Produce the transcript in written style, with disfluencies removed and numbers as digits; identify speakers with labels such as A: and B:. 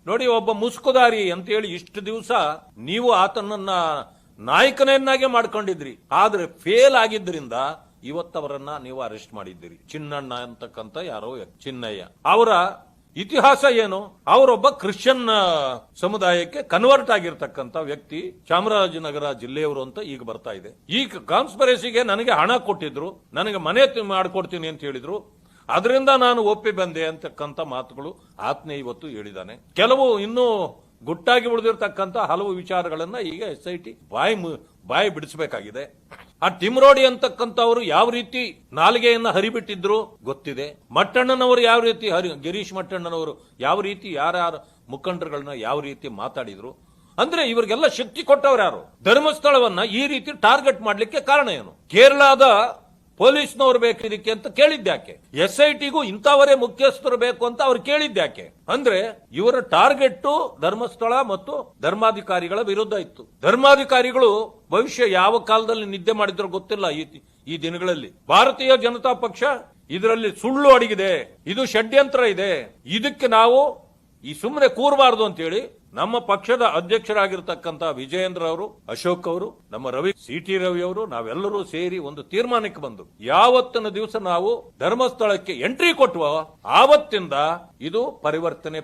A: ನೋಡಿ, ಒಬ್ಬ ಮುಸ್ಕುದಾರಿ ಅಂತೇಳಿ ಇಷ್ಟು ದಿವಸ ನೀವು ಆತನನ್ನ ನಾಯಕನನ್ನಾಗೆ ಮಾಡ್ಕೊಂಡಿದ್ರಿ. ಆದ್ರೆ ಫೇಲ್ ಆಗಿದ್ರಿಂದ ಇವತ್ತವರನ್ನ ನೀವು ಅರೆಸ್ಟ್ ಮಾಡಿದ್ದೀರಿ. ಚಿನ್ನಣ್ಣ ಅಂತಕ್ಕಂಥ ಯಾರೋ ಚಿನ್ನಯ್ಯ, ಅವರ ಇತಿಹಾಸ ಏನು? ಅವರೊಬ್ಬ ಕ್ರಿಶ್ಚಿಯನ್ ಸಮುದಾಯಕ್ಕೆ ಕನ್ವರ್ಟ್ ಆಗಿರ್ತಕ್ಕಂಥ ವ್ಯಕ್ತಿ, ಚಾಮರಾಜನಗರ ಜಿಲ್ಲೆಯವರು ಅಂತ ಈಗ ಬರ್ತಾ ಇದೆ. ಈ ಕಾನ್ಸ್ಪರೆಸಿಗೆ ನನಗೆ ಹಣ ಕೊಟ್ಟಿದ್ರು, ನನಗೆ ಮನೆ ಮಾಡಿಕೊಡ್ತೀನಿ ಅಂತ ಹೇಳಿದ್ರು, ಅದರಿಂದ ನಾನು ಒಪ್ಪಿ ಬಂದೆ ಅಂತಕ್ಕಂಥ ಮಾತುಗಳು ಆತ್ನೇ ಇವತ್ತು ಹೇಳಿದ್ದಾನೆ. ಕೆಲವು ಇನ್ನೂ ಗುಟ್ಟಾಗಿ ಉಳಿದಿರ್ತಕ್ಕಂಥ ಹಲವು ವಿಚಾರಗಳನ್ನ ಈಗ SIT ಬಾಯಿ ಬಿಡಿಸಬೇಕಾಗಿದೆ. ಆ ಟಿಮ್ರೋಡಿ ಅಂತಕ್ಕಂಥವ್ರು ಯಾವ ರೀತಿ ನಾಲಿಗೆಯನ್ನ ಹರಿಬಿಟ್ಟಿದ್ರು ಗೊತ್ತಿದೆ. ಮಟ್ಟಣ್ಣನವರು ಯಾವ ರೀತಿ ಗಿರೀಶ್ ಮಟ್ಟಣ್ಣನವರು ಯಾವ ರೀತಿ ಯಾರ್ಯಾರ ಮುಖಂಡರುಗಳನ್ನ ಯಾವ ರೀತಿ ಮಾತಾಡಿದ್ರು. ಅಂದ್ರೆ ಇವರಿಗೆಲ್ಲ ಶಕ್ತಿ ಕೊಟ್ಟವ್ರು ಯಾರು? ಧರ್ಮಸ್ಥಳವನ್ನ ಈ ರೀತಿ ಟಾರ್ಗೆಟ್ ಮಾಡ್ಲಿಕ್ಕೆ ಕಾರಣ ಏನು? ಕೇರಳದ ಪೊಲೀಸ್ನವ್ರು ಬೇಕು ಇದಕ್ಕೆ ಅಂತ ಕೇಳಿದ್ಯಾಕೆ? SITಗೂ ಇಂಥವರೇ ಮುಖ್ಯಸ್ಥರು ಬೇಕು ಅಂತ ಅವ್ರು ಕೇಳಿದ್ಯಾಕೆ? ಅಂದ್ರೆ ಇವರ ಟಾರ್ಗೆಟ್ ಧರ್ಮಸ್ಥಳ ಮತ್ತು ಧರ್ಮಾಧಿಕಾರಿಗಳ ವಿರುದ್ಧ ಇತ್ತು. ಧರ್ಮಾಧಿಕಾರಿಗಳು ಭವಿಷ್ಯ ಯಾವ ಕಾಲದಲ್ಲಿ ನಿದ್ದೆ ಮಾಡಿದ್ರು ಗೊತ್ತಿಲ್ಲ. ಈ ದಿನಗಳಲ್ಲಿ ಭಾರತೀಯ ಜನತಾ ಪಕ್ಷ ಇದರಲ್ಲಿ ಸುಳ್ಳು ಅಡಗಿದೆ, ಇದು ಷಡ್ಯಂತ್ರ ಇದೆ, ಇದಕ್ಕೆ ನಾವು ಈ ಸುಮ್ಮನೆ ಕೂರಬಾರದು ಅಂತೇಳಿ ನಮ್ಮ ಪಕ್ಷದ ಅಧ್ಯಕ್ಷರಾಗಿರ್ತಕ್ಕಂಥ ವಿಜಯೇಂದ್ರ ಅವರು, ಅಶೋಕ್ ಅವರು, ನಮ್ಮ CT ರವಿ ಅವರು, ನಾವೆಲ್ಲರೂ ಸೇರಿ ಒಂದು ತೀರ್ಮಾನಕ್ಕೆ ಬಂದು ಯಾವತ್ತಿನ ದಿವಸ ನಾವು ಧರ್ಮಸ್ಥಳಕ್ಕೆ ಎಂಟ್ರಿ ಕೊಟ್ಟುವ ಆವತ್ತಿಂದ ಇದು ಪರಿವರ್ತನೆ